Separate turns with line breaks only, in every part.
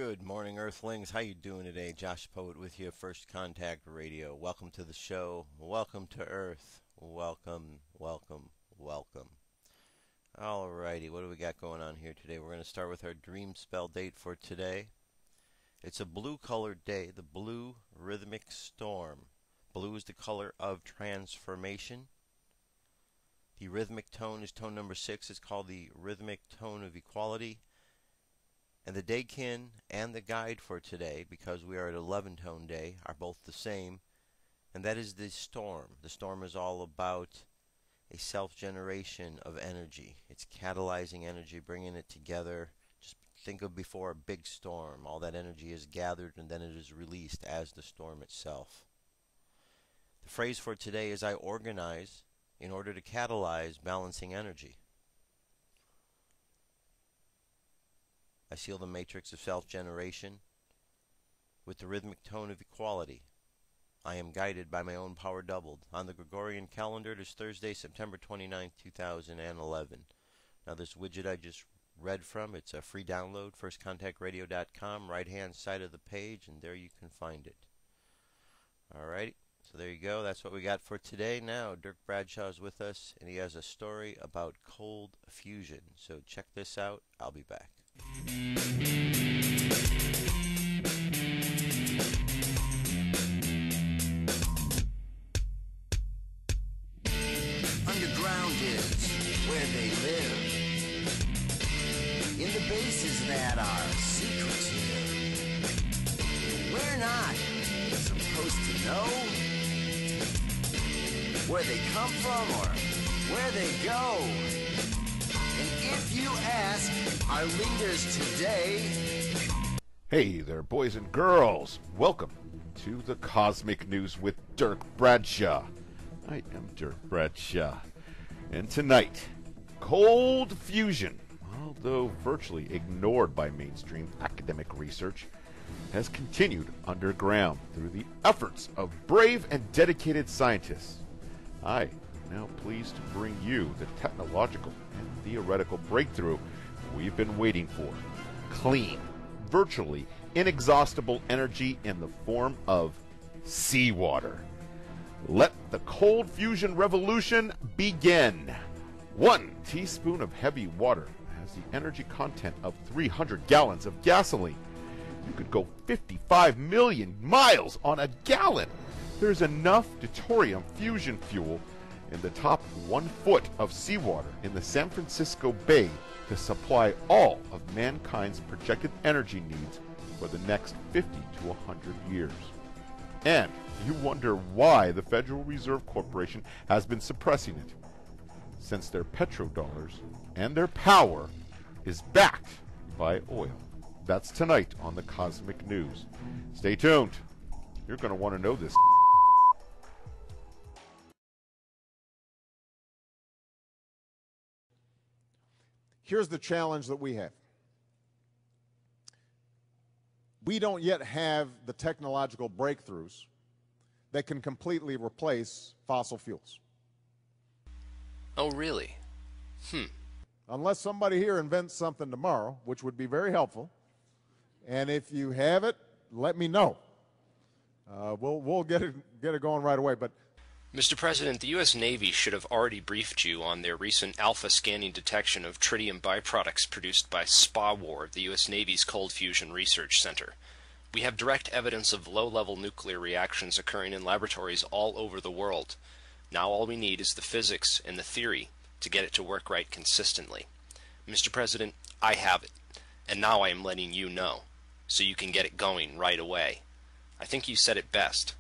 Good morning, Earthlings. How you doing today? Josh Poet with you, First Contact Radio. Welcome to the show. Welcome to Earth. Welcome, welcome, welcome. Alrighty, what do we got going on here today? We're going to start with our dream spell date for today. It's a blue-colored day, the blue rhythmic storm. Blue is the color of transformation. The rhythmic tone is tone number 6. It's called the rhythmic tone of equality. And the daykin and the guide for today, because we are at 11-tone day, are both the same. And that is the storm. The storm is all about a self-generation of energy. It's catalyzing energy, bringing it together. Just think of before a big storm. All that energy is gathered and then it is released as the storm itself. The phrase for today is I organize in order to catalyze balancing energy. I seal the matrix of self-generation with the rhythmic tone of equality. I am guided by my own power doubled. On the Gregorian calendar, it is Thursday, September 29th, 2011. Now this widget I just read from, it's a free download, firstcontactradio.com, right-hand side of the page, and there you can find it. Alrighty, so there you go. That's what we got for today. Now, Dirk Bradshaw is with us, and he has a story about cold fusion. So check this out. I'll be back.
Underground is where they live. In the bases that are secretive. We're not supposed to know where they come from or where they go. And if you ask our leaders today...
Hey there, boys and girls. Welcome to the Cosmic News with Dirk Bradshaw. I am Dirk Bradshaw. And tonight, cold fusion, although virtually ignored by mainstream academic research, has continued underground through the efforts of brave and dedicated scientists. I am now pleased to bring you the technological and theoretical breakthrough we've been waiting for. Clean, virtually inexhaustible energy in the form of seawater. Let the cold fusion revolution begin. 1 teaspoon of heavy water has the energy content of 300 gallons of gasoline. You could go 55 million miles on a gallon. There's enough deuterium fusion fuel in the top 1 foot of seawater in the San Francisco Bay to supply all of mankind's projected energy needs for the next 50 to 100 years. And you wonder why the Federal Reserve Corporation has been suppressing it, since their petrodollars and their power is backed by oil. That's tonight on the Cosmic News. Stay tuned. You're going to want to know this.
Here's the challenge that we have. We don't yet have the technological breakthroughs that can completely replace fossil fuels.
Oh, really?
Unless somebody here invents something tomorrow, which would be very helpful. And if you have it, let me know. We'll get it going right away. But
Mr. President, the U.S. Navy should have already briefed you on their recent alpha scanning detection of tritium byproducts produced by SPA-WAR, the U.S. Navy's Cold Fusion Research Center. We have direct evidence of low-level nuclear reactions occurring in laboratories all over the world. Now all we need is the physics and the theory to get it to work right consistently. Mr. President, I have it, and now I am letting you know, so you can get it going right away. I think you said it best.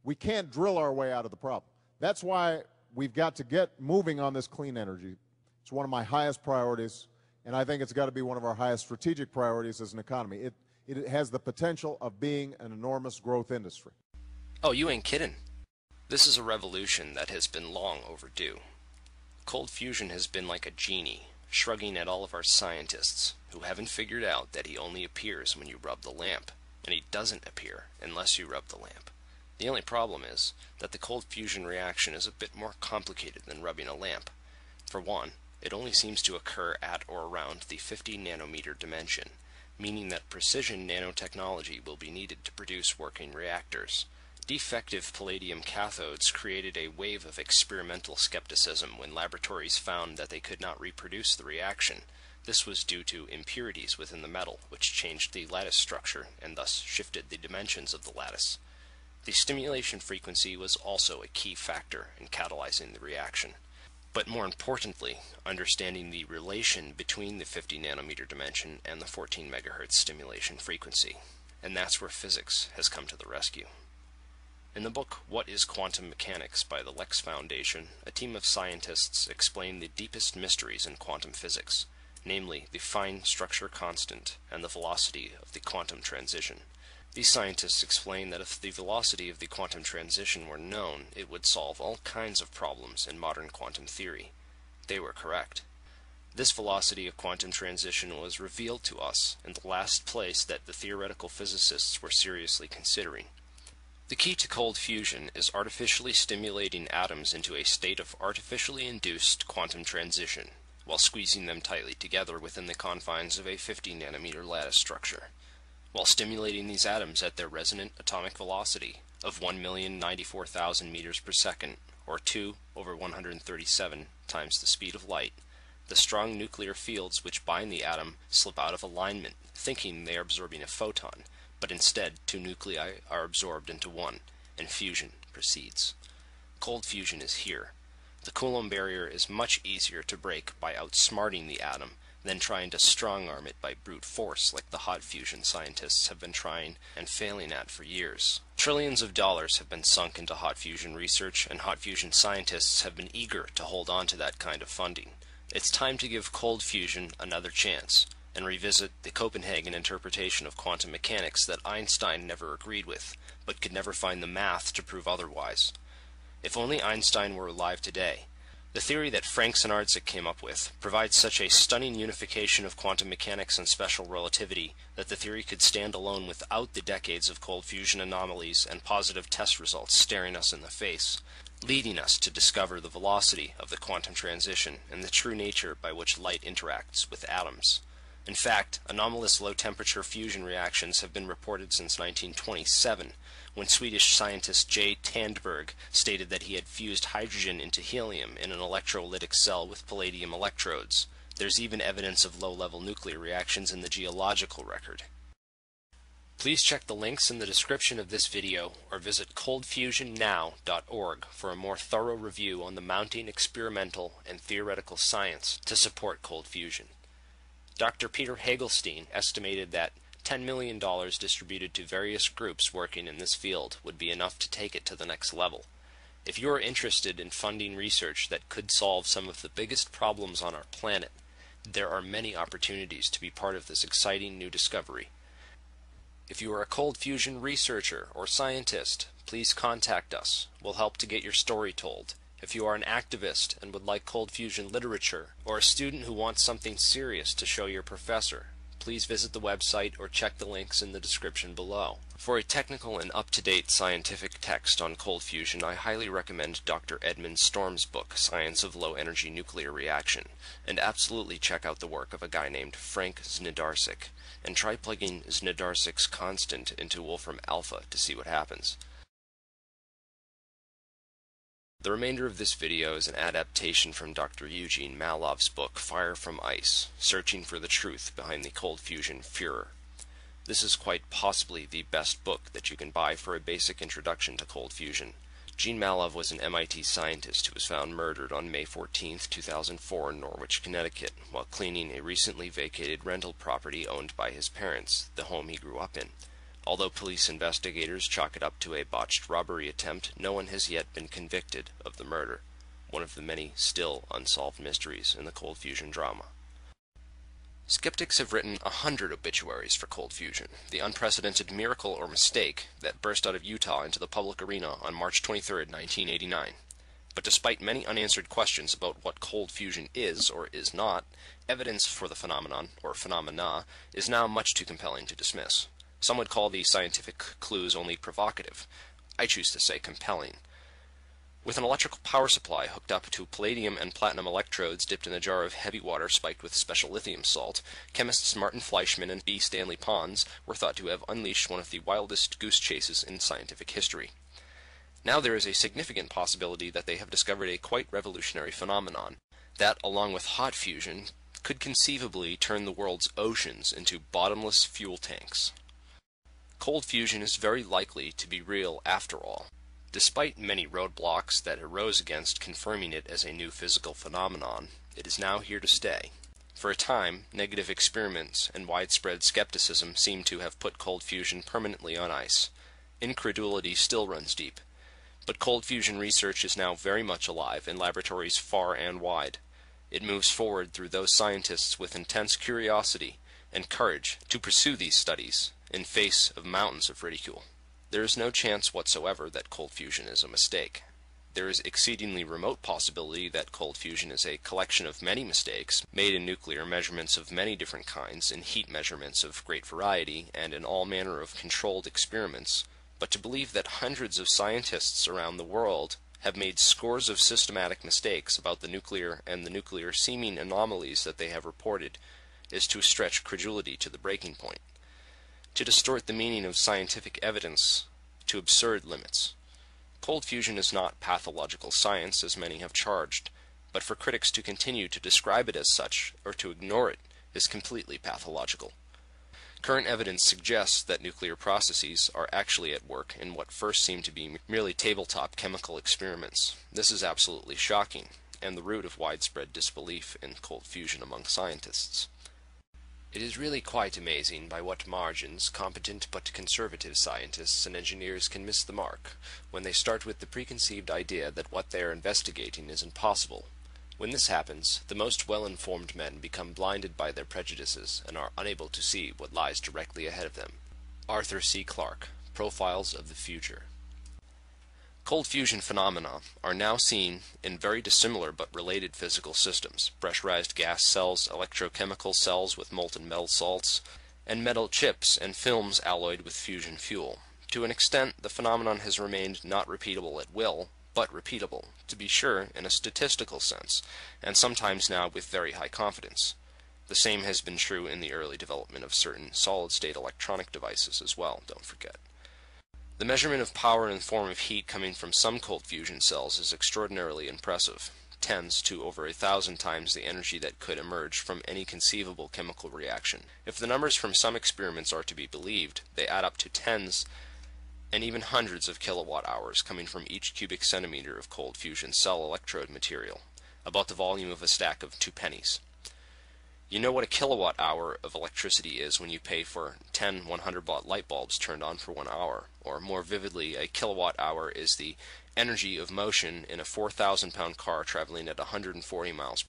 we can't drill our way out of the problem. That's why we've got to get moving on this clean energy. It's one of my highest priorities, and I think it's got to be one of our highest strategic priorities as an economy. It has the potential of being an enormous growth industry.
Oh, you ain't kidding. This is a revolution that has been long overdue. Cold fusion has been like a genie, shrugging at all of our scientists, who haven't figured out that he only appears when you rub the lamp, and he doesn't appear unless you rub the lamp. The only problem is that the cold fusion reaction is a bit more complicated than rubbing a lamp. For one, it only seems to occur at or around the 50 nanometer dimension, meaning that precision nanotechnology will be needed to produce working reactors. Defective palladium cathodes created a wave of experimental skepticism when laboratories found that they could not reproduce the reaction. This was due to impurities within the metal, which changed the lattice structure and thus shifted the dimensions of the lattice. The stimulation frequency was also a key factor in catalyzing the reaction. But more importantly, understanding the relation between the 50 nanometer dimension and the 14 megahertz stimulation frequency. And that's where physics has come to the rescue. In the book What is Quantum Mechanics by the Lex Foundation, a team of scientists explain the deepest mysteries in quantum physics, namely the fine structure constant and the velocity of the quantum transition. These scientists explain that if the velocity of the quantum transition were known, it would solve all kinds of problems in modern quantum theory. They were correct. This velocity of quantum transition was revealed to us in the last place that the theoretical physicists were seriously considering. The key to cold fusion is artificially stimulating atoms into a state of artificially induced quantum transition, while squeezing them tightly together within the confines of a 50 nanometer lattice structure. While stimulating these atoms at their resonant atomic velocity of 1,094,000 meters per second, or 2 over 137 times the speed of light, the strong nuclear fields which bind the atom slip out of alignment, thinking they are absorbing a photon, but instead two nuclei are absorbed into one, and fusion proceeds. Cold fusion is here. The Coulomb barrier is much easier to break by outsmarting the atom than trying to strong-arm it by brute force like the hot fusion scientists have been trying and failing at for years. Trillions of dollars have been sunk into hot fusion research, and hot fusion scientists have been eager to hold on to that kind of funding. It's time to give cold fusion another chance, and revisit the Copenhagen interpretation of quantum mechanics that Einstein never agreed with, but could never find the math to prove otherwise. If only Einstein were alive today. The theory that Frank Synardzik came up with provides such a stunning unification of quantum mechanics and special relativity that the theory could stand alone without the decades of cold fusion anomalies and positive test results staring us in the face, leading us to discover the velocity of the quantum transition and the true nature by which light interacts with atoms. In fact, anomalous low-temperature fusion reactions have been reported since 1927, when Swedish scientist J. Tandberg stated that he had fused hydrogen into helium in an electrolytic cell with palladium electrodes. There's even evidence of low-level nuclear reactions in the geological record. Please check the links in the description of this video or visit coldfusionnow.org for a more thorough review on the mounting experimental and theoretical science to support cold fusion. Dr. Peter Hagelstein estimated that $10 million distributed to various groups working in this field would be enough to take it to the next level. If you are interested in funding research that could solve some of the biggest problems on our planet, there are many opportunities to be part of this exciting new discovery. If you are a cold fusion researcher or scientist, please contact us. We'll help to get your story told. If you are an activist and would like cold fusion literature, or a student who wants something serious to show your professor, please visit the website or check the links in the description below. For a technical and up-to-date scientific text on cold fusion, I highly recommend Dr. Edmund Storm's book, Science of Low-Energy Nuclear Reaction, and absolutely check out the work of a guy named Frank Znaidarczyk, and try plugging Znaidarczyk's constant into Wolfram Alpha to see what happens. The remainder of this video is an adaptation from Dr. Eugene Malov's book Fire from Ice, Searching for the Truth Behind the Cold Fusion Furor. This is quite possibly the best book that you can buy for a basic introduction to cold fusion. Gene Malov was an MIT scientist who was found murdered on May 14, 2004 in Norwich, Connecticut, while cleaning a recently vacated rental property owned by his parents, the home he grew up in. Although police investigators chalk it up to a botched robbery attempt, no one has yet been convicted of the murder, one of the many still unsolved mysteries in the cold fusion drama. Skeptics have written 100 obituaries for cold fusion, the unprecedented miracle or mistake that burst out of Utah into the public arena on March 23, 1989. But despite many unanswered questions about what cold fusion is or is not, evidence for the phenomenon, or phenomena, is now much too compelling to dismiss. Some would call the scientific clues only provocative. I choose to say compelling. With an electrical power supply hooked up to palladium and platinum electrodes dipped in a jar of heavy water spiked with special lithium salt, chemists Martin Fleischmann and B. Stanley Pons were thought to have unleashed one of the wildest goose chases in scientific history. Now there is a significant possibility that they have discovered a quite revolutionary phenomenon, that, along with hot fusion, could conceivably turn the world's oceans into bottomless fuel tanks. Cold fusion is very likely to be real after all. Despite many roadblocks that arose against confirming it as a new physical phenomenon, it is now here to stay. For a time, negative experiments and widespread skepticism seem to have put cold fusion permanently on ice. Incredulity still runs deep. But cold fusion research is now very much alive in laboratories far and wide. It moves forward through those scientists with intense curiosity and courage to pursue these studies in face of mountains of ridicule. There is no chance whatsoever that cold fusion is a mistake. There is exceedingly remote possibility that cold fusion is a collection of many mistakes made in nuclear measurements of many different kinds, in heat measurements of great variety, and in all manner of controlled experiments. But to believe that hundreds of scientists around the world have made scores of systematic mistakes about the nuclear and the nuclear seeming anomalies that they have reported is to stretch credulity to the breaking point, to distort the meaning of scientific evidence to absurd limits. Cold fusion is not pathological science, as many have charged, but for critics to continue to describe it as such, or to ignore it, is completely pathological. Current evidence suggests that nuclear processes are actually at work in what first seemed to be merely tabletop chemical experiments. This is absolutely shocking, and the root of widespread disbelief in cold fusion among scientists. It is really quite amazing by what margins competent but conservative scientists and engineers can miss the mark when they start with the preconceived idea that what they are investigating is impossible. When this happens, the most well-informed men become blinded by their prejudices and are unable to see what lies directly ahead of them. Arthur C. Clarke, Profiles of the Future. Cold fusion phenomena are now seen in very dissimilar but related physical systems: pressurized gas cells, electrochemical cells with molten metal salts, and metal chips and films alloyed with fusion fuel. To an extent, the phenomenon has remained not repeatable at will, but repeatable, to be sure, in a statistical sense, and sometimes now with very high confidence. The same has been true in the early development of certain solid-state electronic devices as well, don't forget. The measurement of power in the form of heat coming from some cold fusion cells is extraordinarily impressive, tens to over 1,000 times the energy that could emerge from any conceivable chemical reaction. If the numbers from some experiments are to be believed, they add up to tens and even hundreds of kilowatt-hours coming from each cubic centimeter of cold fusion cell electrode material, about the volume of a stack of 2 pennies. You know what a kilowatt-hour of electricity is when you pay for 10 100-watt light bulbs turned on for 1 hour, or more vividly, a kilowatt-hour is the energy of motion in a 4,000-pound car traveling at 140 miles.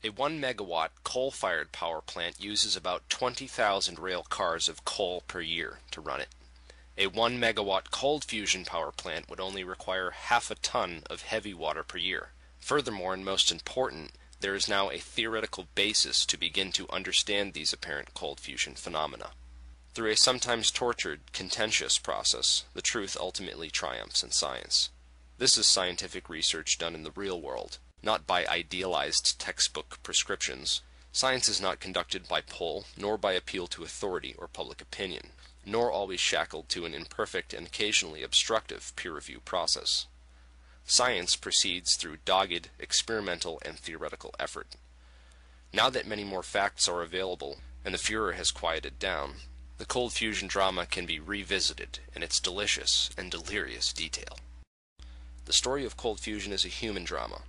A 1 megawatt coal-fired power plant uses about 20,000 rail cars of coal per year to run it. A 1 megawatt cold fusion power plant would only require half a ton of heavy water per year. Furthermore, and most important, there is now a theoretical basis to begin to understand these apparent cold fusion phenomena. Through a sometimes tortured, contentious process, the truth ultimately triumphs in science. This is scientific research done in the real world, not by idealized textbook prescriptions. Science is not conducted by pull, nor by appeal to authority or public opinion, nor always shackled to an imperfect and occasionally obstructive peer review process. Science proceeds through dogged, experimental, and theoretical effort. Now that many more facts are available, and the furor has quieted down, the cold fusion drama can be revisited in its delicious and delirious detail. The story of cold fusion is a human drama.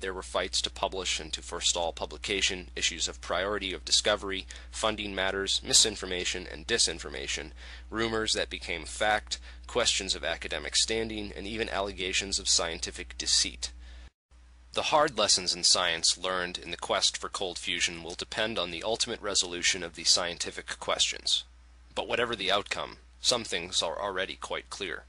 There were fights to publish and to forestall publication, issues of priority of discovery, funding matters, misinformation and disinformation, rumors that became fact, questions of academic standing, and even allegations of scientific deceit. The hard lessons in science learned in the quest for cold fusion will depend on the ultimate resolution of the scientific questions. But whatever the outcome, some things are already quite clear.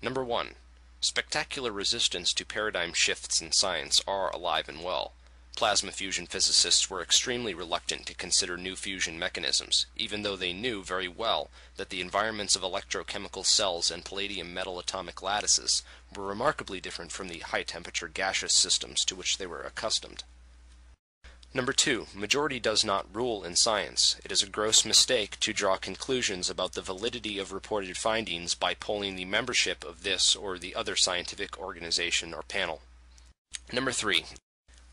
Number 1. Spectacular resistance to paradigm shifts in science are alive and well. Plasma fusion physicists were extremely reluctant to consider new fusion mechanisms, even though they knew very well that the environments of electrochemical cells and palladium metal atomic lattices were remarkably different from the high-temperature gaseous systems to which they were accustomed. Number 2, majority does not rule in science. It is a gross mistake to draw conclusions about the validity of reported findings by polling the membership of this or the other scientific organization or panel. Number 3,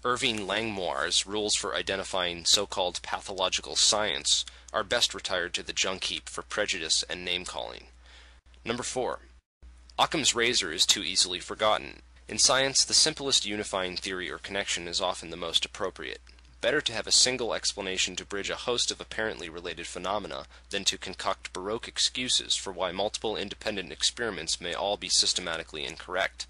Irving Langmuir's rules for identifying so-called pathological science are best retired to the junk heap for prejudice and name-calling. Number 4, Occam's razor is too easily forgotten. In science, the simplest unifying theory or connection is often the most appropriate. Better to have a single explanation to bridge a host of apparently related phenomena than to concoct Baroque excuses for why multiple independent experiments may all be systematically incorrect.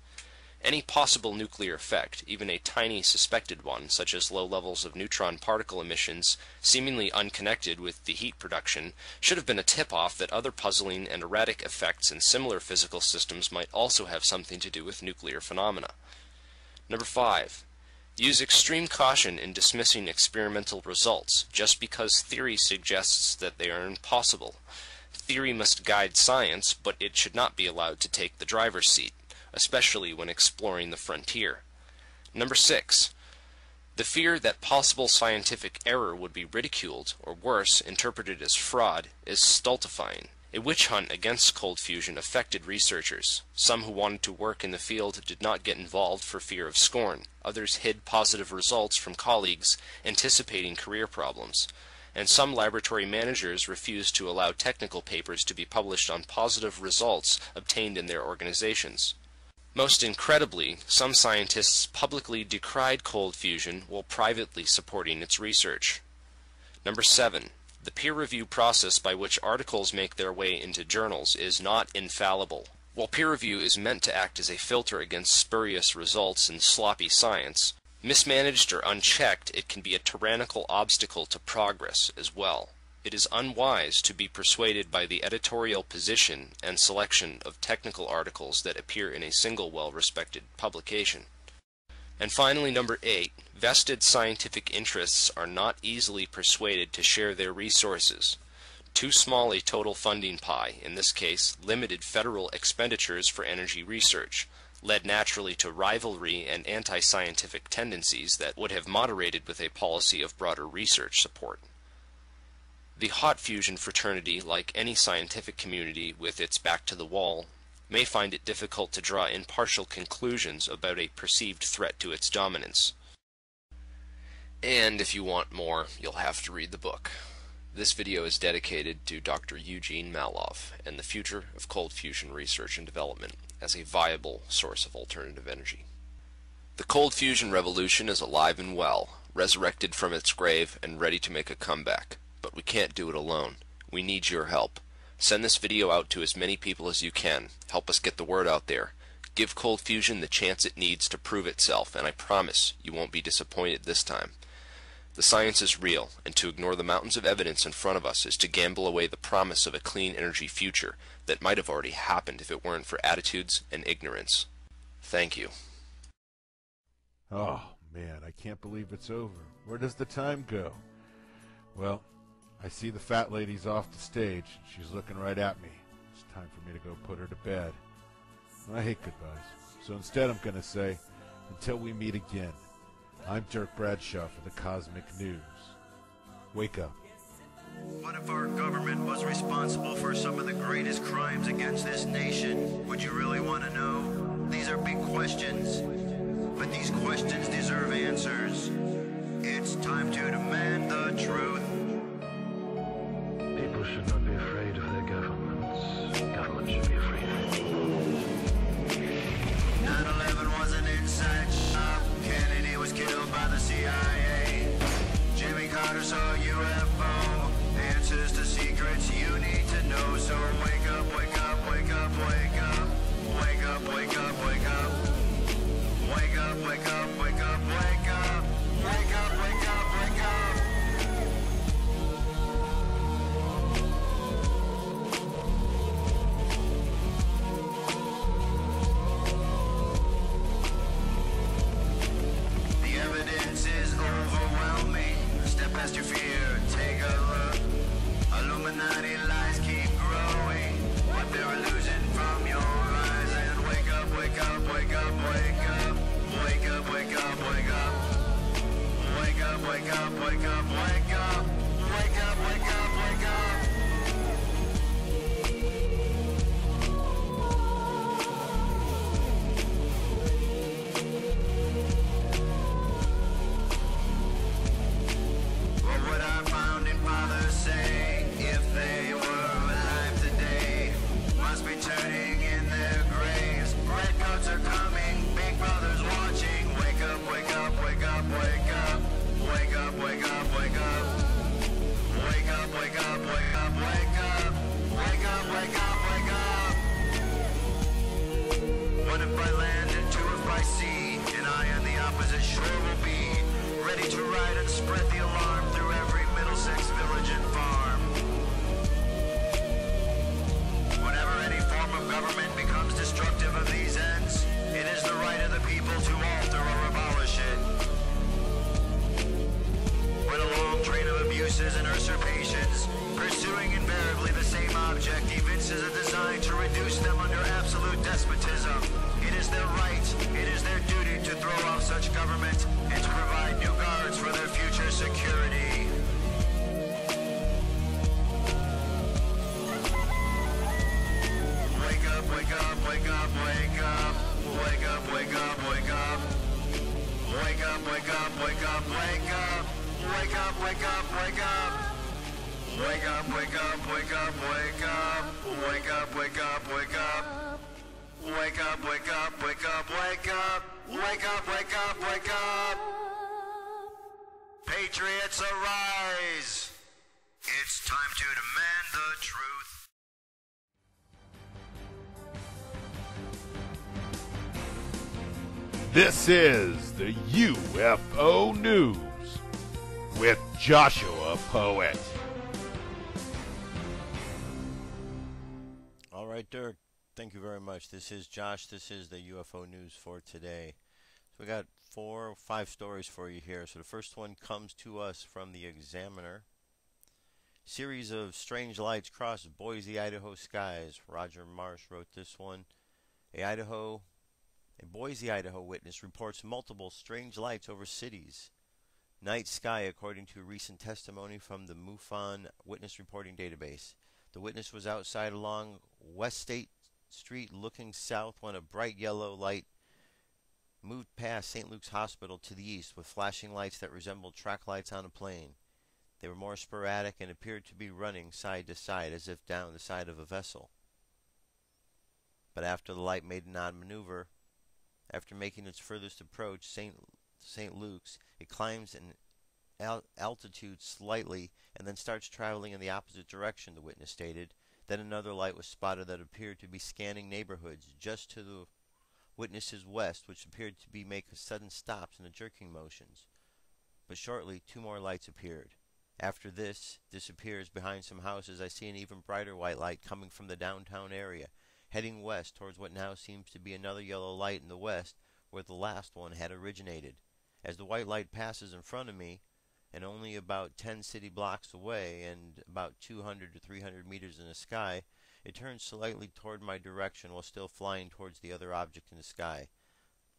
Any possible nuclear effect, even a tiny suspected one, such as low levels of neutron particle emissions, seemingly unconnected with the heat production, should have been a tip-off that other puzzling and erratic effects in similar physical systems might also have something to do with nuclear phenomena. Number 5. Use extreme caution in dismissing experimental results just because theory suggests that they are impossible. Theory must guide science, but it should not be allowed to take the driver's seat, especially when exploring the frontier. Number 6. The fear that possible scientific error would be ridiculed, or worse, interpreted as fraud, is stultifying. A witch hunt against cold fusion affected researchers. Some who wanted to work in the field did not get involved for fear of scorn. Others hid positive results from colleagues, anticipating career problems. And some laboratory managers refused to allow technical papers to be published on positive results obtained in their organizations. Most incredibly, some scientists publicly decried cold fusion while privately supporting its research. Number 7. The peer review process by which articles make their way into journals is not infallible. While peer review is meant to act as a filter against spurious results and sloppy science, mismanaged or unchecked, it can be a tyrannical obstacle to progress as well. It is unwise to be persuaded by the editorial position and selection of technical articles that appear in a single well-respected publication. And finally, number 8, vested scientific interests are not easily persuaded to share their resources. Too small a total funding pie, in this case limited federal expenditures for energy research, led naturally to rivalry and anti-scientific tendencies that would have moderated with a policy of broader research support. The hot fusion fraternity, like any scientific community with its back to the wall, may find it difficult to draw impartial conclusions about a perceived threat to its dominance. And if you want more, you'll have to read the book. This video is dedicated to Dr. Eugene Maloff and the future of cold fusion research and development as a viable source of alternative energy. The cold fusion revolution is alive and well, resurrected from its grave and ready to make a comeback. But we can't do it alone. We need your help. Send this video out to as many people as you can. Help us get the word out there. Give cold fusion the chance it needs to prove itself, and I promise you won't be disappointed this time. The science is real, and to ignore the mountains of evidence in front of us is to gamble away the promise of a clean energy future that might have already happened if it weren't for attitudes and ignorance. Thank you.
Oh, man, I can't believe it's over. Where does the time go? Well, I see the fat lady's off the stage. She's looking right at me. It's time for me to go put her to bed. I hate goodbyes. So instead I'm going to say, until we meet again, I'm Dirk Bradshaw for the Cosmic News. Wake up.
What if our government was responsible for some of the greatest crimes against this nation? Would you really want to know? These are big questions, but these questions deserve answers. It's time to demand the truth.
People should not be afraid of their governments. Government should be afraid of people.
9/11 was an inside job. Kennedy was killed by the CIA. Jimmy Carter saw a UFO. Answers to secrets you need to know. So wake up, wake up, wake up, wake up. Wake up, wake up, wake up. Wake up, wake up, wake up, wake up. Wake up, wake up, wake up. up, wake up, wake up, wake up. Wake up, wake up, wake up. What would our founding fathers say if they were alive today? Must be turning in their graves. Redcoats are coming, big brother's watching. Wake up, wake up, wake up, wake up. Wake up, wake up, wake up. Wake up, wake up, wake up, wake up. Wake up, wake up, wake up. One if by land and two if by sea, and I on the opposite shore will be ready to ride and spread the alarm through every Middlesex village and farm. Whenever any form of government becomes destructive of these ends, it is the right of the people to alter or abolish it. When a long train of abuses and usurpations, pursuing invariably the same object, evinces a design to reduce them under absolute despotism, it is their right, it is their duty to throw off such government and to provide new guards for their future security. Wake up, wake up, wake up, wake up. Wake up, wake up, wake up. Wake up, wake up, wake up, wake up. Wake up, wake up, wake up. Wake up, wake up, wake up, wake up. Wake up, wake up, wake up. Wake up, wake up, wake up, wake up. Wake up, wake up, wake up. Patriots arise. It's time to demand the truth.
This is the UFO News with Joshua Poet.
All right, Dirk, thank you very much. This is Josh. This is the UFO News for today. So we got 4 or 5 stories for you here. So the first one comes to us from the Examiner. Series of strange lights cross Boise, Idaho skies. Roger Marsh wrote this one. A Boise, Idaho witness reports multiple strange lights over cities. Night sky, according to recent testimony from the MUFON Witness Reporting Database. The witness was outside along West State Street looking south when a bright yellow light moved past St. Luke's Hospital to the east with flashing lights that resembled track lights on a plane. They were more sporadic and appeared to be running side to side as if down the side of a vessel. But after the light made an odd maneuver, after making its furthest approach, St. Luke's, it climbs in altitude slightly and then starts traveling in the opposite direction, the witness stated. Then another light was spotted that appeared to be scanning neighborhoods just to the witness's west, which appeared to be making sudden stops and jerking motions. But shortly, 2 more lights appeared. After this disappears behind some houses, I see an even brighter white light coming from the downtown area, heading west towards what now seems to be another yellow light in the west where the last one had originated. As the white light passes in front of me, and only about 10 city blocks away and about 200 to 300 meters in the sky, it turns slightly toward my direction while still flying towards the other object in the sky.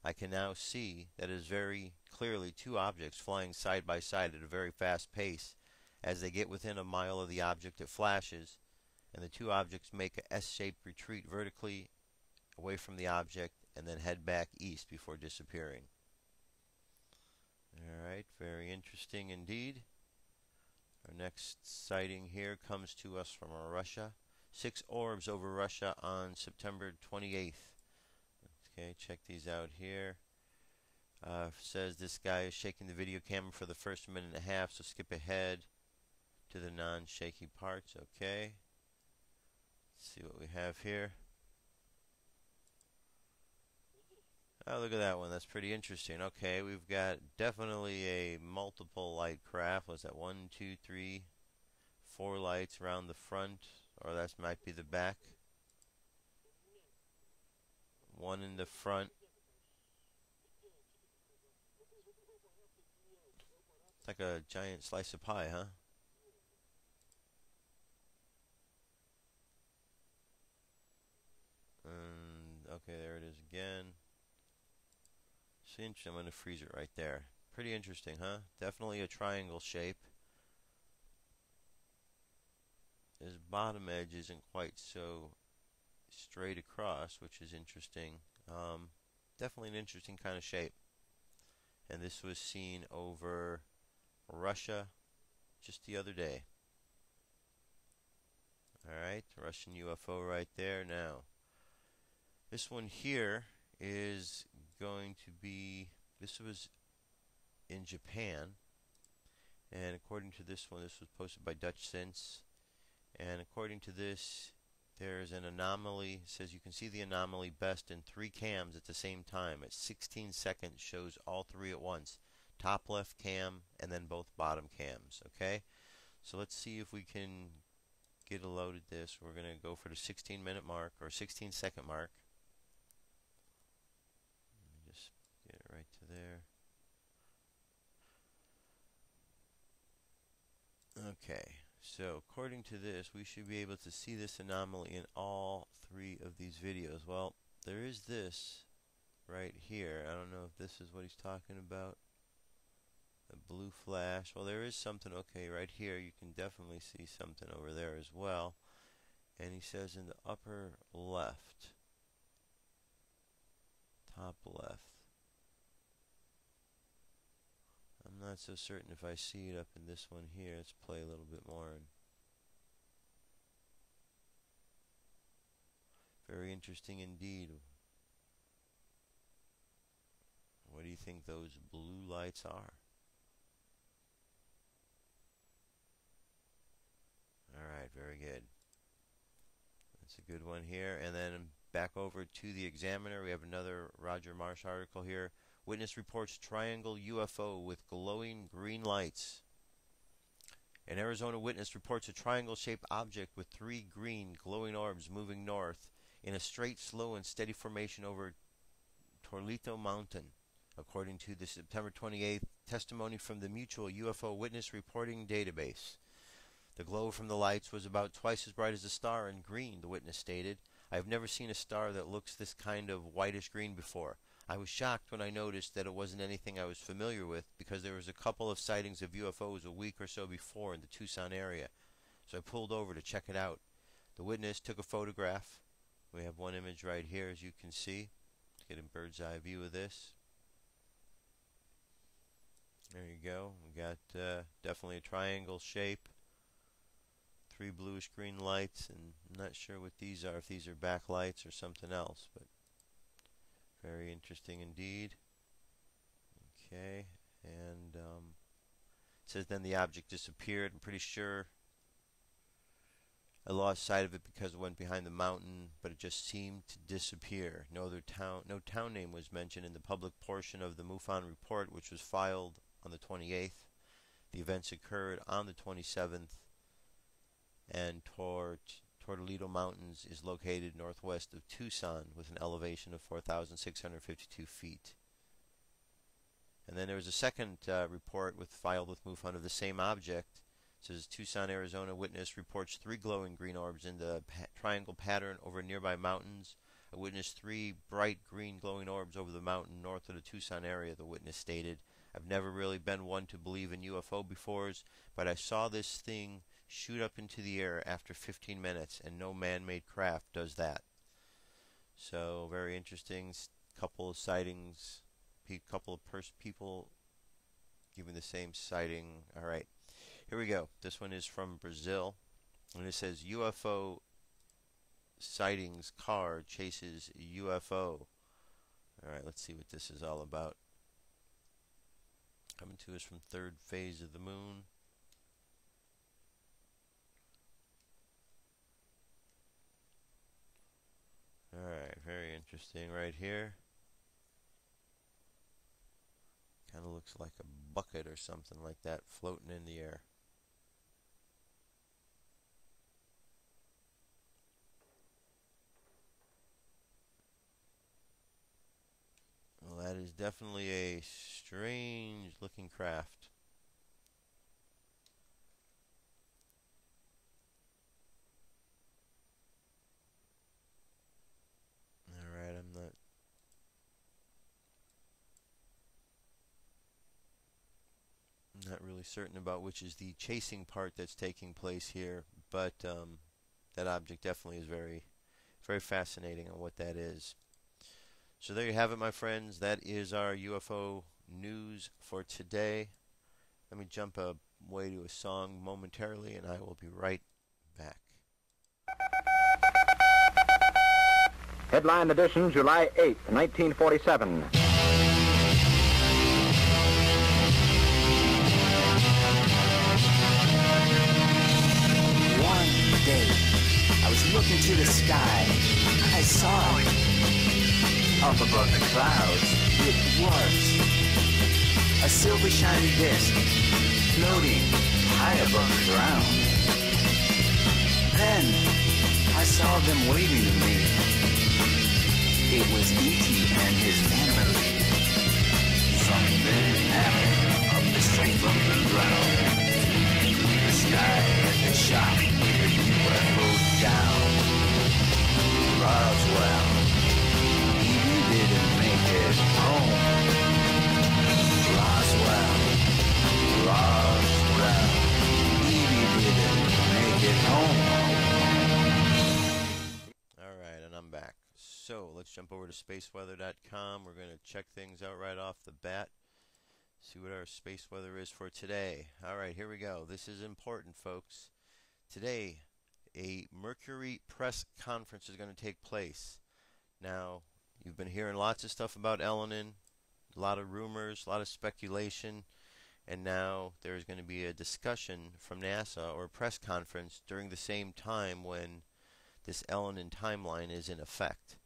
I can now see that it is very clearly 2 objects flying side by side at a very fast pace. As they get within a mile of the object, it flashes, and the 2 objects make a S-shaped retreat vertically away from the object and then head back east before disappearing. Alright, very interesting indeed. Our next sighting here comes to us from Russia. 6 orbs over Russia on September 28th. Okay, check these out here. Says this guy is shaking the video camera for the first minute and a half, so skip ahead to the non-shaky parts. Okay. Let's see what we have here. Oh, look at that one. That's pretty interesting. Okay, we've got definitely a multiple light craft. Was that 1, 2, 3, 4 lights around the front? Or that might be the back. 1 in the front. It's like a giant slice of pie, huh? And okay, there it is again. So interesting. I'm going to freeze it right there. Pretty interesting, huh? Definitely a triangle shape. His bottom edge isn't quite so straight across, which is interesting. Definitely an interesting kind of shape. And this was seen over Russia just the other day. Alright, Russian UFO right there. Now, this one here is going to be, this was in Japan. And according to this one, this was posted by Dutch Sense. And according to this, there's an anomaly. It says you can see the anomaly best in 3 cams at the same time. At 16 seconds shows all 3 at once. Top left cam and then both bottom cams. Okay? So let's see if we can get a load at this. We're going to go for the 16-minute mark or 16-second mark. Let me just get it right to there. Okay. So, according to this, we should be able to see this anomaly in all 3 of these videos. Well, there is this right here. I don't know if this is what he's talking about. The blue flash. Well, there is something. Okay, right here, you can definitely see something over there as well. And he says in the upper left, top left. I'm not so certain if I see it up in this one here. Let's play a little bit more. Very interesting indeed. What do you think those blue lights are? Alright, very good. That's a good one here. And then back over to the Examiner. We have another Roger Marsh article here. Witness reports triangle UFO with glowing green lights. An Arizona witness reports a triangle-shaped object with 3 green glowing orbs moving north in a straight, slow, and steady formation over Torlito Mountain, according to the September 28th testimony from the Mutual UFO Witness Reporting Database. The glow from the lights was about twice as bright as a star in green, the witness stated. I have never seen a star that looks this kind of whitish green before. I was shocked when I noticed that it wasn't anything I was familiar with because there was a couple of sightings of UFOs a week or so before in the Tucson area. So I pulled over to check it out. The witness took a photograph. We have one image right here, as you can see. Let's get a bird's eye view of this. There you go. We got definitely a triangle shape. 3 bluish green lights, and I'm not sure what these are, if these are backlights or something else, but very interesting indeed. Okay, and it says then the object disappeared. I'm pretty sure I lost sight of it because it went behind the mountain, but it just seemed to disappear. No town name was mentioned in the public portion of the MUFON report, which was filed on the 28th. The events occurred on the 27th, and Tortolito Mountains is located northwest of Tucson with an elevation of 4,652 feet. And then there was a second report filed with MUFON of the same object. It says Tucson, Arizona witness reports 3 glowing green orbs in the triangle pattern over nearby mountains. A witness 3 bright green glowing orbs over the mountain north of the Tucson area, the witness stated. I've never really been one to believe in UFO befores, but I saw this thing shoot up into the air after 15 minutes, and no man-made craft does that. So, very interesting. Couple of sightings, couple of people giving the same sighting. Alright, here we go. This one is from Brazil, and it says UFO sightings car chases UFO. Alright, let's see what this is all about. Coming to us from third phase of the moon. Alright, very interesting right here. Kind of looks like a bucket or something like that floating in the air. Well, that is definitely a strange looking craft. Alright, I'm not really certain about which is the chasing part that's taking place here, but that object definitely is very, very fascinating on what that is. So there you have it, my friends. That is our UFO news for today. Let me jump away to a song momentarily, and I will be right back.
Headline edition, July 8th, 1947.
One day, I was looking to the sky. I saw it. Up above the clouds, it was a silver shiny disk floating high above the ground. Then I saw them waving to me. It was E.T. and his family. Something happened up the street from the ground. The sky had been shot, the UFO down. Roswell, he didn't make it home. Roswell, he didn't make it home.
Alright, and I'm back. So, let's jump over to spaceweather.com. We're going to check things out right off the bat. See what our space weather is for today. Alright, here we go. This is important, folks. Today, a Mercury press conference is going to take place. Now, you've been hearing lots of stuff about Elenin, a lot of rumors, a lot of speculation, and now there's going to be a discussion from NASA or a press conference during the same time when this Elenin timeline is in effect.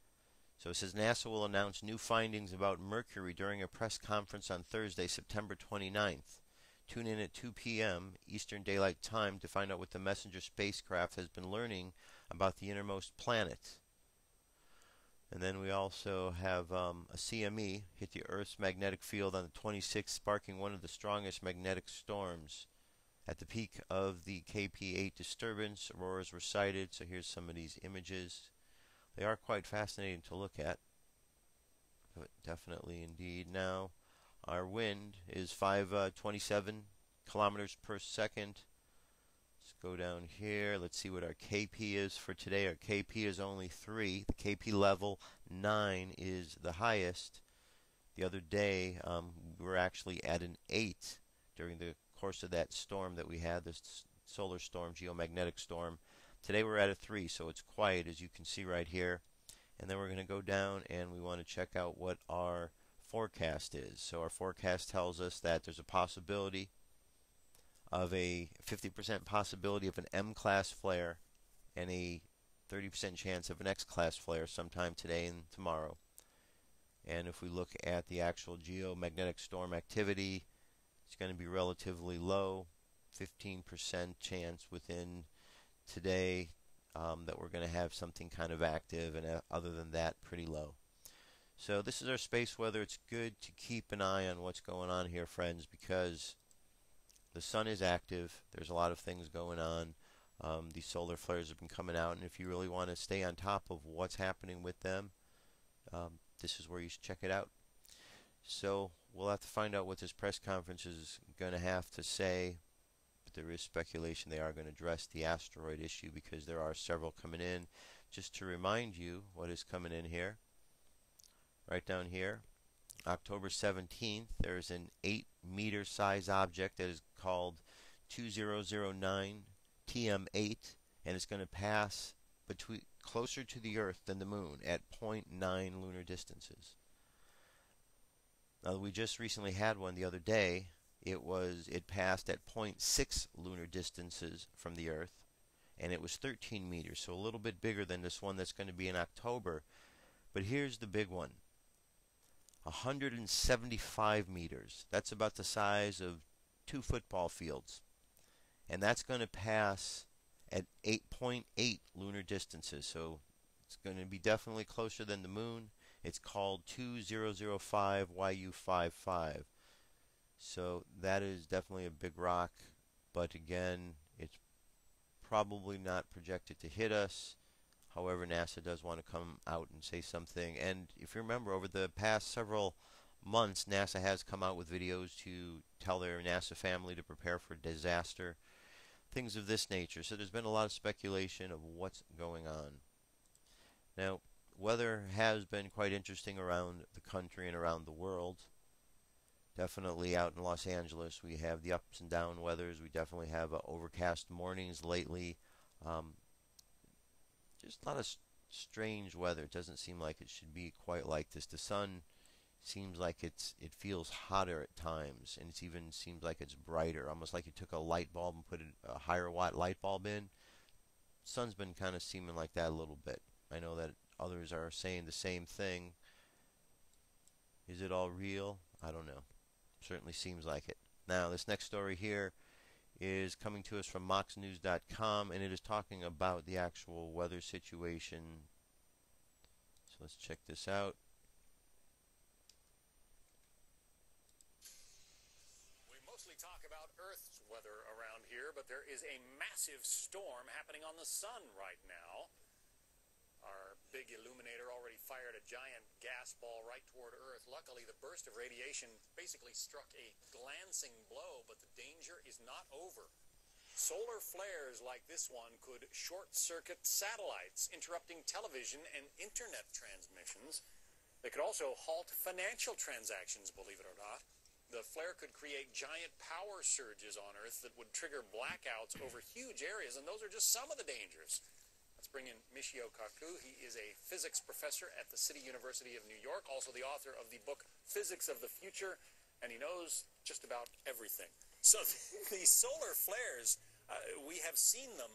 So it says NASA will announce new findings about Mercury during a press conference on Thursday, September 29th. Tune in at 2 p.m. Eastern Daylight Time to find out what the Messenger spacecraft has been learning about the innermost planet. And then we also have a CME hit the Earth's magnetic field on the 26th, sparking one of the strongest magnetic storms. At the peak of the KP8 disturbance, auroras were sighted. So here's some of these images. They are quite fascinating to look at. But definitely indeed. Now, our wind is 527 kilometers per second. Let's go down here. Let's see what our KP is for today. Our KP is only 3. The KP level 9 is the highest. The other day, we were actually at an 8 during the course of that storm that we had, this solar storm, geomagnetic storm. Today we're at a 3, so it's quiet, as you can see right here. And then we're going to go down and we want to check out what our forecast is. So our forecast tells us that there's a possibility of a 50% possibility of an M-class flare and a 30% chance of an X-class flare sometime today and tomorrow. And if we look at the actual geomagnetic storm activity, it's going to be relatively low, 15% chance within today that we're going to have something kind of active, and other than that, pretty low. So this is our space weather. It's good to keep an eye on what's going on here, friends, because the sun is active. There's a lot of things going on. These solar flares have been coming out, and if you really want to stay on top of what's happening with them, this is where you should check it out. So we'll have to find out what this press conference is going to have to say. But there is speculation they are going to address the asteroid issue because there are several coming in. Just to remind you what is coming in here, right down here, October 17th, there's an 8-meter size object that is called 2009 TM8, and it's going to pass closer to the Earth than the Moon at 0.9 lunar distances. Now, we just recently had one the other day. It passed at 0.6 lunar distances from the Earth, and it was 13 meters, so a little bit bigger than this one that's going to be in October. But here's the big one. 175 meters. That's about the size of 2 football fields. And that's going to pass at 8.8 lunar distances. So it's going to be definitely closer than the Moon. It's called 2005 YU55. So that is definitely a big rock. But again, it's probably not projected to hit us. However, NASA does want to come out and say something. And if you remember, over the past several months, NASA has come out with videos to tell their NASA family to prepare for disaster, things of this nature. So there's been a lot of speculation of what's going on. Now, weather has been quite interesting around the country and around the world. Definitely out in Los Angeles, we have the ups and down weathers. We definitely have overcast mornings lately. Just a lot of strange weather. It doesn't seem like it should be quite like this. The sun seems like it feels hotter at times, and it even seems like it's brighter, almost like you took a light bulb and put a higher watt light bulb in. Sun's been kind of seeming like that a little bit. I know that others are saying the same thing. Is it all real? I don't know. Certainly seems like it. Now, this next story here is coming to us from moxnews.com, and it is talking about the actual weather situation. So let's check this out.
We mostly talk about Earth's weather around here, but there is a massive storm happening on the sun right now. Our big illuminator already fired a giant gas ball right toward Earth. Luckily, the burst of radiation basically struck a glancing blow, but the danger is not over. Solar flares like this one could short-circuit satellites, interrupting television and internet transmissions. They could also halt financial transactions, believe it or not. The flare could create giant power surges on Earth that would trigger blackouts over huge areas, and those are just some of the dangers. Let's bring in Michio Kaku. He is a physics professor at the City University of New York, also the author of the book Physics of the Future, and he knows just about everything. So the solar flares, we have seen them.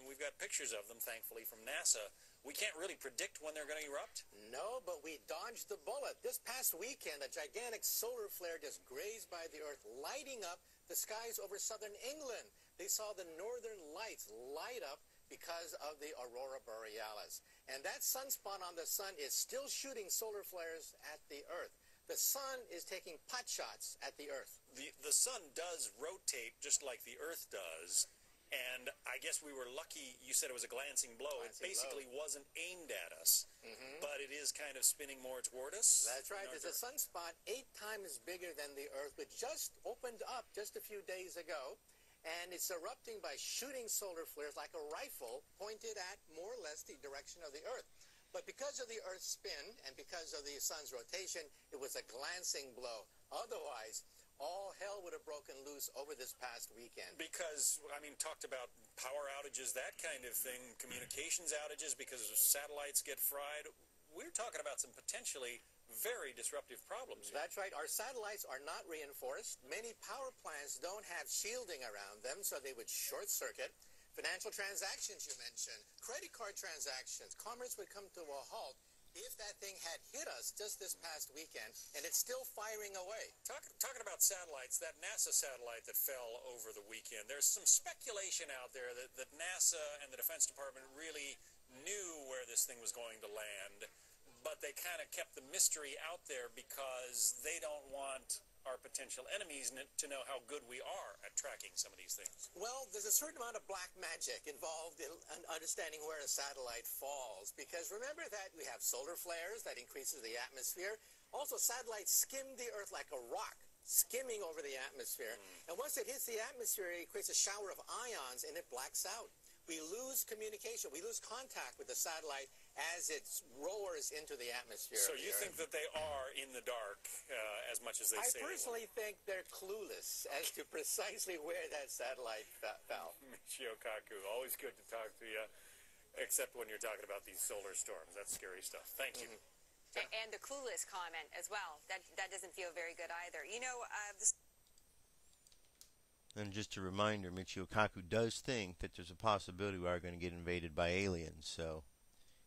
We've got pictures of them, thankfully, from NASA. We can't really predict when they're going to erupt.
No, but we dodged the bullet. This past weekend, a gigantic solar flare just grazed by the Earth, lighting up the skies over southern England. They saw the northern lights light up because of the aurora borealis. And that sunspot on the sun is still shooting solar flares at the Earth. The sun is taking pot shots at the Earth.
The sun does rotate just like the Earth does. And I guess we were lucky. You said it was a glancing blow. It basically wasn't aimed at us, but it is kind of spinning more toward us.
That's right. There's a sunspot 8 times bigger than the Earth, which just opened up just a few days ago. And it's erupting by shooting solar flares like a rifle pointed at more or less the direction of the Earth. But because of the Earth's spin and because of the sun's rotation, it was a glancing blow. Otherwise, all hell would have broken loose over this past weekend.
Because, I mean, talked about power outages, that kind of thing, communications outages because satellites get fried. We're talking about some potentially very disruptive problems here.
That's right. Our satellites are not reinforced. Many power plants don't have shielding around them, so they would short circuit. Financial transactions, you mentioned, credit card transactions, commerce would come to a halt if that thing had hit us just this past weekend, and it's still firing away.
Talking about satellites, that NASA satellite that fell over the weekend, there's some speculation out there that NASA and the Defense Department really knew where this thing was going to land, but they kind of kept the mystery out there because they don't want our potential enemies to know how good we are at tracking some of these things.
Well, there's a certain amount of black magic involved in understanding where a satellite falls, because remember that we have solar flares that increases the atmosphere. Also, satellites skim the Earth like a rock, skimming over the atmosphere. And once it hits the atmosphere, it creates a shower of ions and it blacks out. We lose communication, we lose contact with the satellite as it roars into the atmosphere.
So you think that they are in the dark as much as they say they will?
I personally think they're clueless as to precisely where that satellite fell.
Michio Kaku, always good to talk to you, except when you're talking about these solar storms. That's scary stuff. Thank you.
And the clueless comment as well. That doesn't feel very good either. You know,
And just a reminder, Michio Kaku does think that there's a possibility we are going to get invaded by aliens, so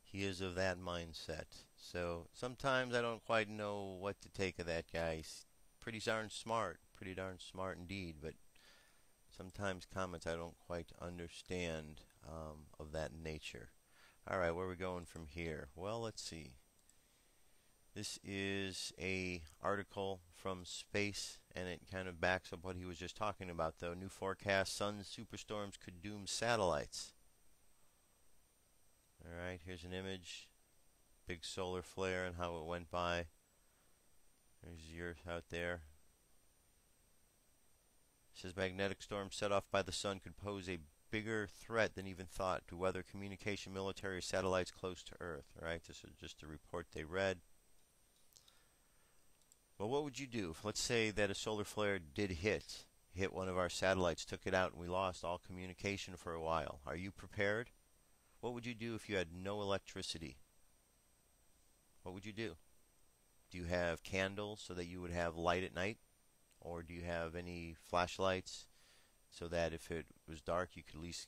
he is of that mindset. So sometimes I don't quite know what to take of that guy. He's pretty darn smart indeed, but sometimes comments I don't quite understand of that nature. All right, where are we going from here? Well, let's see. This is a article from Space, and it kind of backs up what he was just talking about, though. New forecast, sun superstorms could doom satellites. Alright, here's an image. Big solar flare and how it went by. There's the Earth out there. It says magnetic storms set off by the sun could pose a bigger threat than even thought to weather communication, military, satellites close to Earth. Right? This is just a report they read. Well, what would you do if, let's say, that a solar flare did hit one of our satellites, took it out, and we lost all communication for a while? Are you prepared? What would you do if you had no electricity? What would you do? Do you have candles so that you would have light at night? Or do you have any flashlights so that if it was dark you could at least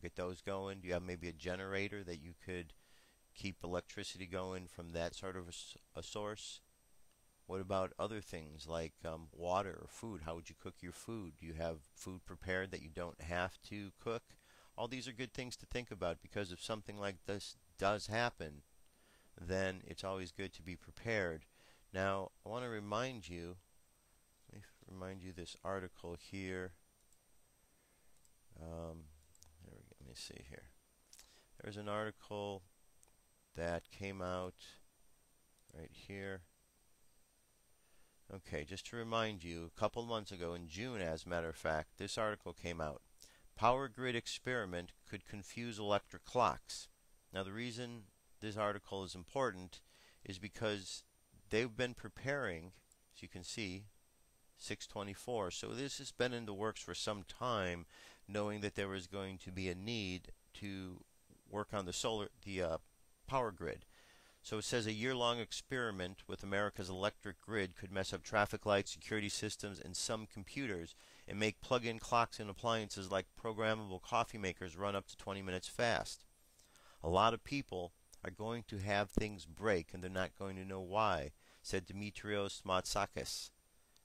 get those going? Do you have maybe a generator that you could keep electricity going from that sort of a source? What about other things like water or food? How would you cook your food? Do you have food prepared that you don't have to cook? All these are good things to think about, because if something like this does happen, then it's always good to be prepared. Now, I want to remind you, this article here. Let me see here. There's an article that came out right here. Okay, just to remind you, a couple months ago, in June as a matter of fact, this article came out. Power grid experiment could confuse electric clocks. Now, the reason this article is important is because they've been preparing, as you can see, 624. So this has been in the works for some time, knowing that there was going to be a need to work on the power grid. So it says a year-long experiment with America's electric grid could mess up traffic lights, security systems, and some computers, and make plug-in clocks and appliances like programmable coffee makers run up to 20 minutes fast. A lot of people are going to have things break, and they're not going to know why, said Dimitrios Matsakis,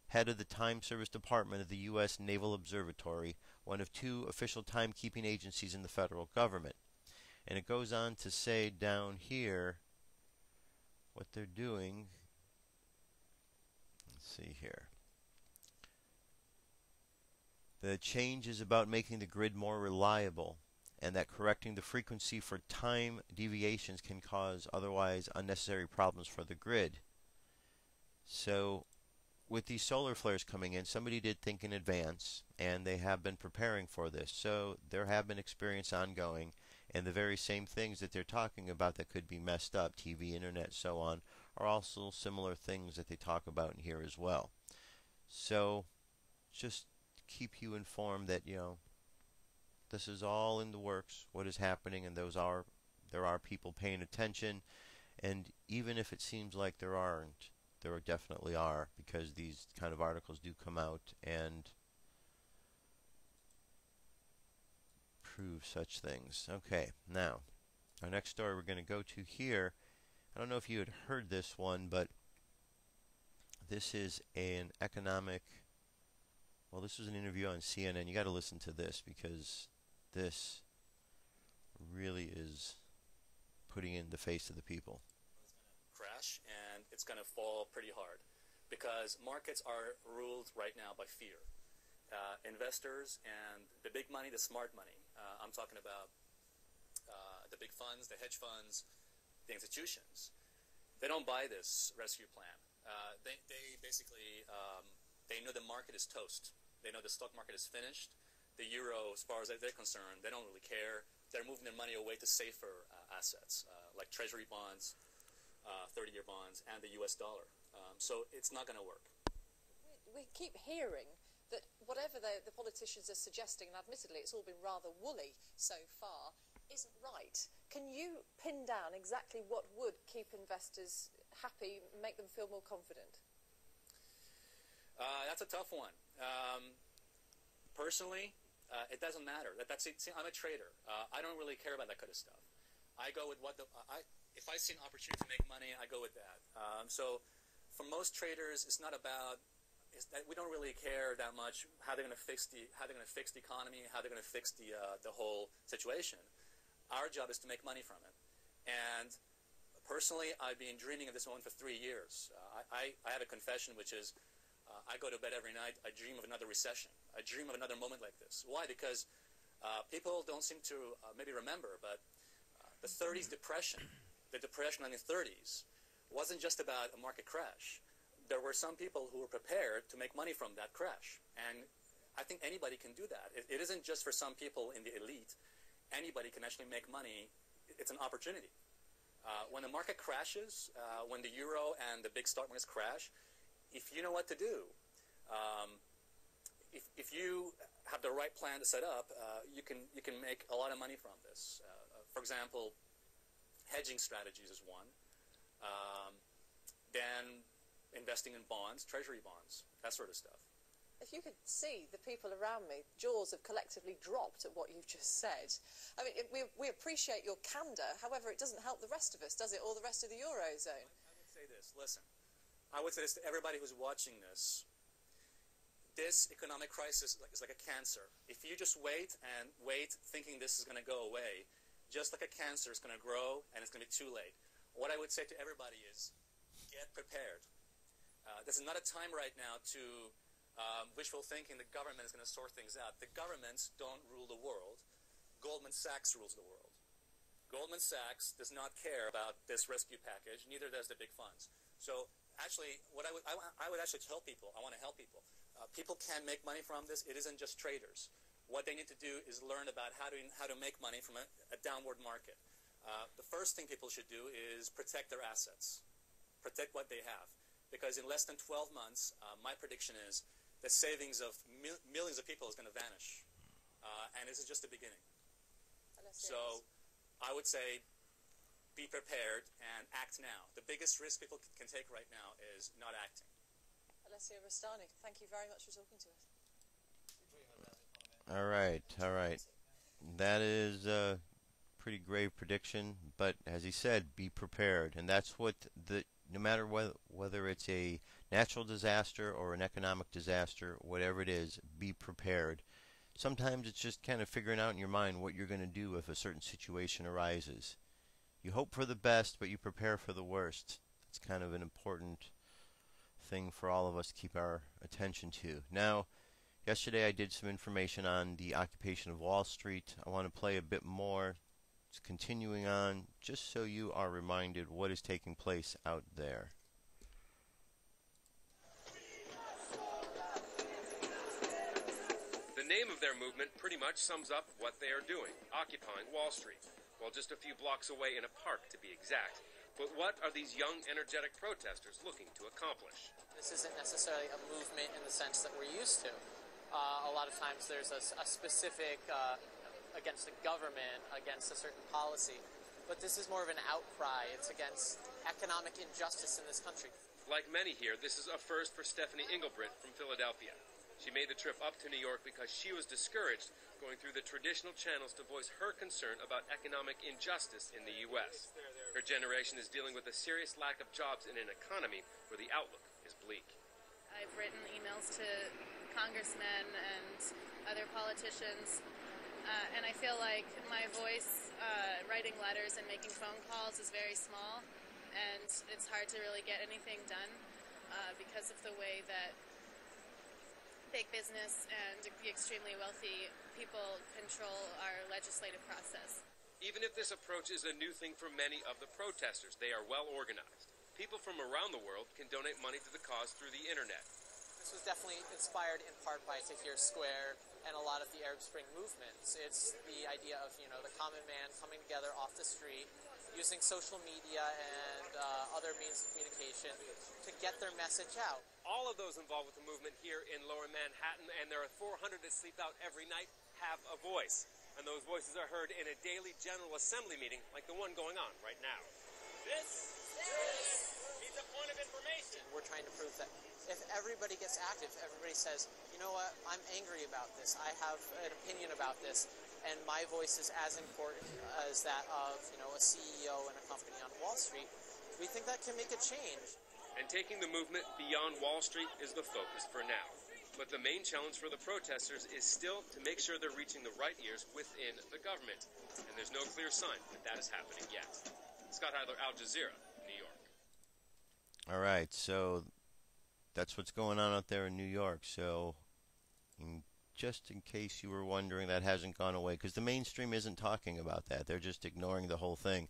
head of the Time Service Department of the U.S. Naval Observatory, one of two official timekeeping agencies in the federal government. And it goes on to say down here what they're doing. Let's see here. The change is about making the grid more reliable, and that correcting the frequency for time deviations can cause otherwise unnecessary problems for the grid. So with these solar flares coming in, somebody did think in advance, and they have been preparing for this. So there have been experiments ongoing, and the very same things that they're talking about that could be messed up, TV, internet, so on, are also similar things that they talk about in here as well. So just keep you informed that, this is all in the works, what is happening, and there are people paying attention. And even if it seems like there aren't, there definitely are, because these kind of articles do come out and prove such things. Okay, now, our next story we're going to go to here, I don't know if you had heard this one, but this is an economic, well, this was an interview on CNN. You got to listen to this, because this really is putting in the face of the people.
Crash, and it's going to fall pretty hard, because markets are ruled right now by fear. Investors and the big money, the smart money, I'm talking about the big funds, the hedge funds, the institutions, they don't buy this rescue plan. They basically, they know the market is toast. They know the stock market is finished. The euro, as far as they're concerned, they don't really care. They're moving their money away to safer assets, like treasury bonds, 30-year bonds, and the US dollar. So it's not going to work.
We keep hearing that whatever the politicians are suggesting, and admittedly it's all been rather woolly so far, isn't right. Can you pin down exactly what would keep investors happy, make them feel more confident?
That's a tough one. Personally, it doesn't matter. I'm a trader. I don't really care about that kind of stuff. I go with if I see an opportunity to make money, I go with that. So for most traders, it's not about, we don't really care that much how they're going to fix the economy, how they're going to fix the whole situation. Our job is to make money from it. And personally, I've been dreaming of this moment for 3 years. I have a confession, which is I go to bed every night, I dream of another recession. I dream of another moment like this. Why? Because people don't seem to maybe remember, but the 30s depression, the depression in the 30s, wasn't just about a market crash. there were some people who were prepared to make money from that crash. And I think anybody can do that. It isn't just for some people in the elite. Anybody can actually make money. It's an opportunity. When the market crashes, when the euro and the big stock markets crash, if you know what to do, if you have the right plan to set up, you can make a lot of money from this. For example, hedging strategies is one. Then investing in bonds, treasury bonds, that sort of stuff.
If you could see the people around me, jaws have collectively dropped at what you've just said. I mean, we appreciate your candour, however, it doesn't help the rest of us, does it, or the rest of the Eurozone?
I would say this, listen, I would say this to everybody who's watching this. This economic crisis is like a cancer. If you just wait and wait thinking this is going to go away, just like a cancer, it's going to grow and it's going to be too late. What I would say to everybody is, get prepared. This is not a time right now to wishful thinking the government is going to sort things out. The governments don't rule the world. Goldman Sachs rules the world. Goldman Sachs does not care about this rescue package, neither does the big funds. So actually, what I would actually tell people, I want to help people. People can make money from this. It isn't just traders. What they need to do is learn about how to make money from a downward market. The first thing people should do is protect their assets, protect what they have. Because in less than 12 months, my prediction is the savings of millions of people is going to vanish. And this is just the beginning. So I would say be prepared and act now. The biggest risk people can take right now is not acting.
Alessio Rastani, thank you very much for talking to us.
All right. That is a pretty grave prediction, but as he said, be prepared. And that's what no matter whether it's a natural disaster or an economic disaster, whatever it is, be prepared. Sometimes it's just kind of figuring out in your mind what you're going to do if a certain situation arises. You hope for the best, but you prepare for the worst. It's kind of an important thing for all of us to keep our attention to. Now, yesterday I did some information on the occupation of Wall Street. I want to play a bit more. It's continuing on, just so you are reminded what is taking place out there.
The name of their movement pretty much sums up what they are doing, occupying Wall Street. Well, just a few blocks away in a park, to be exact. But what are these young, energetic protesters looking to accomplish?
This isn't necessarily a movement in the sense that we're used to. A lot of times there's a specific against the government, against a certain policy. But this is more of an outcry. It's against economic injustice in this country.
Like many here, this is a first for Stephanie Engelbrecht from Philadelphia. She made the trip up to New York because she was discouraged going through the traditional channels to voice her concern about economic injustice in the U.S. Her generation is dealing with a serious lack of jobs in an economy where the outlook is bleak.
I've written emails to congressmen and other politicians, and I feel like my voice writing letters and making phone calls is very small, and it's hard to really get anything done because of the way that big business and the extremely wealthy people control our legislative process.
Even if this approach is a new thing for many of the protesters, they are well organized. People from around the world can donate money to the cause through the internet.
This was definitely inspired in part by Tahrir Square and a lot of the Arab Spring movements. It's the idea of, the common man coming together off the street, using social media and other means of communication to get their message out.
All of those involved with the movement here in Lower Manhattan, and there are 400 that sleep out every night, have a voice. And those voices are heard in a daily General Assembly meeting like the one going on right now. This needs a point of information.
We're trying to prove that if everybody gets active, everybody says, you know what, I'm angry about this, I have an opinion about this, and my voice is as important as that of, a CEO in a company on Wall Street, we think that can make a change.
And taking the movement beyond Wall Street is the focus for now. But the main challenge for the protesters is still to make sure they're reaching the right ears within the government. And there's no clear sign that is happening yet. Scott Heidler, Al Jazeera, New York.
All right, so that's what's going on out there in New York. So just in case you were wondering, that hasn't gone away, because the mainstream isn't talking about that. They're just ignoring the whole thing.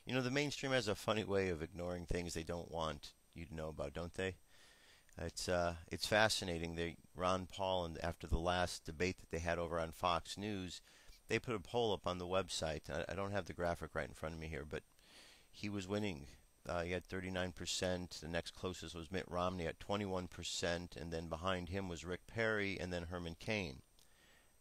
The mainstream has a funny way of ignoring things they don't want you to know about, don't they? It's fascinating. Ron Paul, and after the last debate that they had over on Fox News, they put a poll up on the website. I don't have the graphic right in front of me here, but he was winning. He had 39%. The next closest was Mitt Romney at 21%, and then behind him was Rick Perry, and then Herman Cain.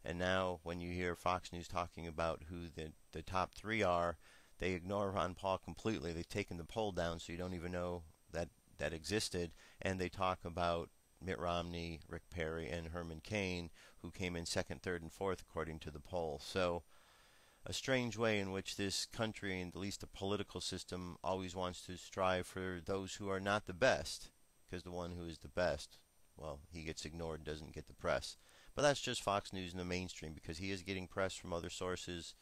And now, when you hear Fox News talking about who the top three are, they ignore Ron Paul completely. They've taken the poll down, so you don't even know that existed, and they talk about Mitt Romney, Rick Perry, and Herman Cain, who came in second, third, and fourth according to the poll. So, a strange way in which this country, and at least the political system, always wants to strive for those who are not the best, because the one who is the best, well, he gets ignored and doesn't get the press. But that's just Fox News in the mainstream, because he is getting press from other sources,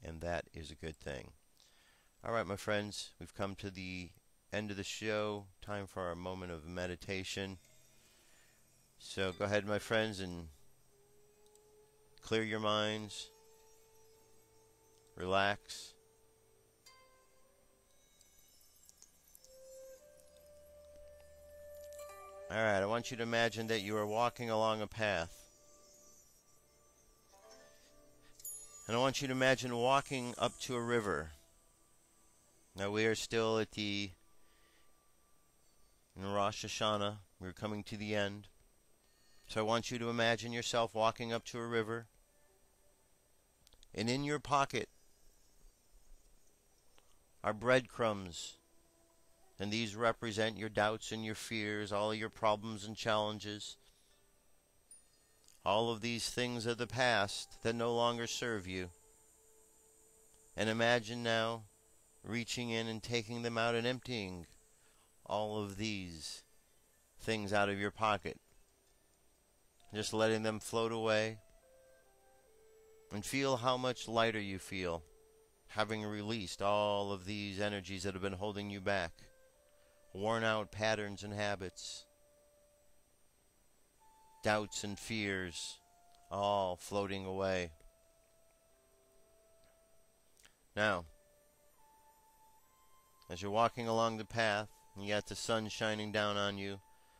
and that is a good thing. All right, my friends, we've come to the end of the show. Time for our moment of meditation. So go ahead, my friends, and clear your minds. Relax. All right, I want you to imagine that you are walking along a path. And I want you to imagine walking up to a river. Now we are still at in Rosh Hashanah. We're coming to the end. So I want you to imagine yourself walking up to a river. And in your pocket are breadcrumbs. And these represent your doubts and your fears, all of your problems and challenges. All of these things of the past that no longer serve you. And imagine now reaching in and taking them out and emptying all of these things out of your pocket. Just letting them float away. And feel how much lighter you feel, having released all of these energies that have been holding you back. Worn out patterns and habits. Doubts and fears, all floating away. Now, as you're walking along the path, and you got the sun shining down on you,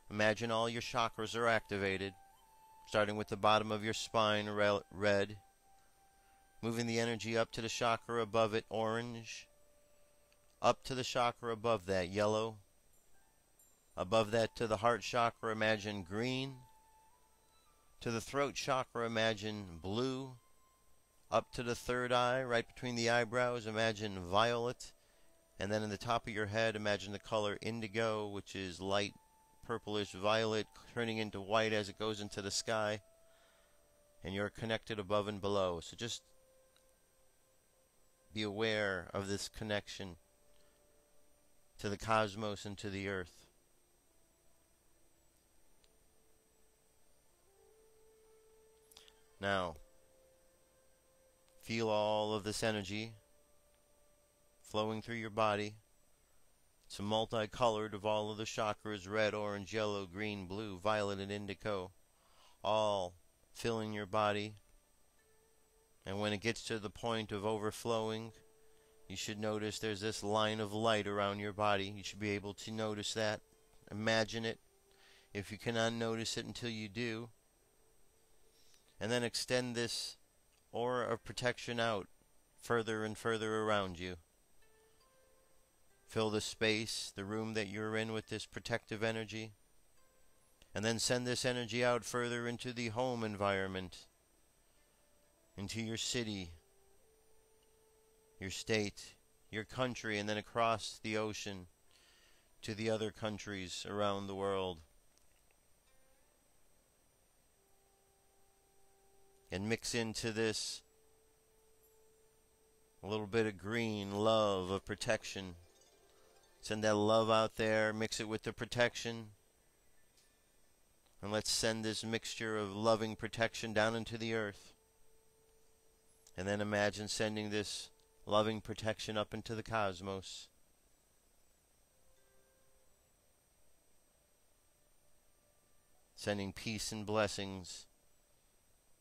imagine all your chakras are activated, starting with the bottom of your spine, red, moving the energy up to the chakra above it, orange, up to the chakra above that, yellow, above that to the heart chakra, imagine green, to the throat chakra, imagine blue, up to the third eye, right between the eyebrows, imagine violet, and then in the top of your head, imagine the color indigo, which is light purplish violet, turning into white as it goes into the sky, and you're connected above and below. So just be aware of this connection to the cosmos and to the earth. Now, feel all of this energy flowing through your body. It's multicolored of all of the chakras, red, orange, yellow, green, blue, violet, and indigo, all filling your body. And when it gets to the point of overflowing, you should notice there's this line of light around your body. You should be able to notice that. Imagine it, if you cannot notice it until you do. And then extend this aura of protection out further and further around you. Fill the space, the room that you're in, with this protective energy. And then send this energy out further into the home environment, into your city, your state, your country, and then across the ocean to the other countries around the world. And mix into this a little bit of green love of protection. Send that love out there, mix it with the protection. And let's send this mixture of loving protection down into the earth. And then imagine sending this loving protection up into the cosmos. Sending peace and blessings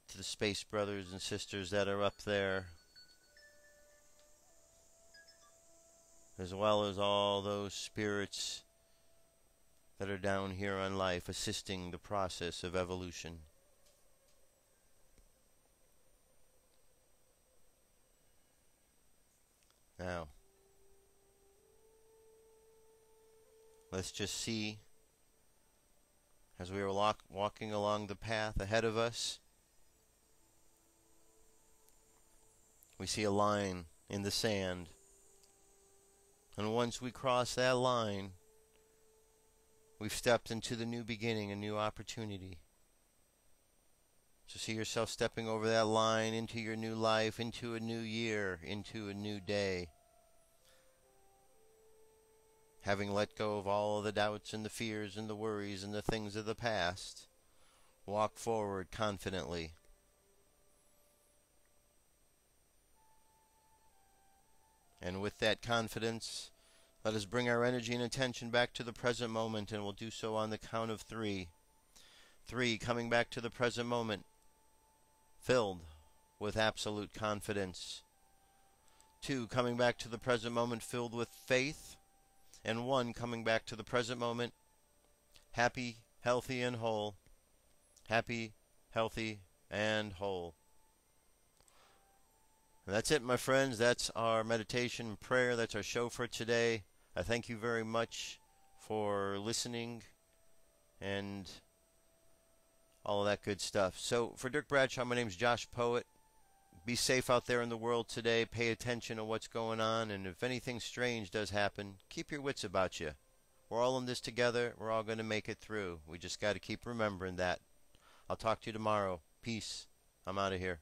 to the space brothers and sisters that are up there, as well as all those spirits that are down here on life, assisting the process of evolution. Now, let's just see, as we are walking along the path ahead of us, we see a line in the sand. And once we cross that line, we've stepped into the new beginning, a new opportunity. So see yourself stepping over that line into your new life, into a new year, into a new day. Having let go of all of the doubts and the fears and the worries and the things of the past, walk forward confidently. And with that confidence, let us bring our energy and attention back to the present moment, and we'll do so on the count of 3. 3, coming back to the present moment, filled with absolute confidence. 2, coming back to the present moment, filled with faith. And 1, coming back to the present moment, happy, healthy, and whole. Happy, healthy, and whole. And that's it, my friends. That's our meditation and prayer. That's our show for today. I thank you very much for listening and all of that good stuff. So for Dirk Bradshaw, my name is Josh Poet. Be safe out there in the world today. Pay attention to what's going on. And if anything strange does happen, keep your wits about you. We're all in this together. We're all going to make it through. We just got to keep remembering that. I'll talk to you tomorrow. Peace. I'm out of here.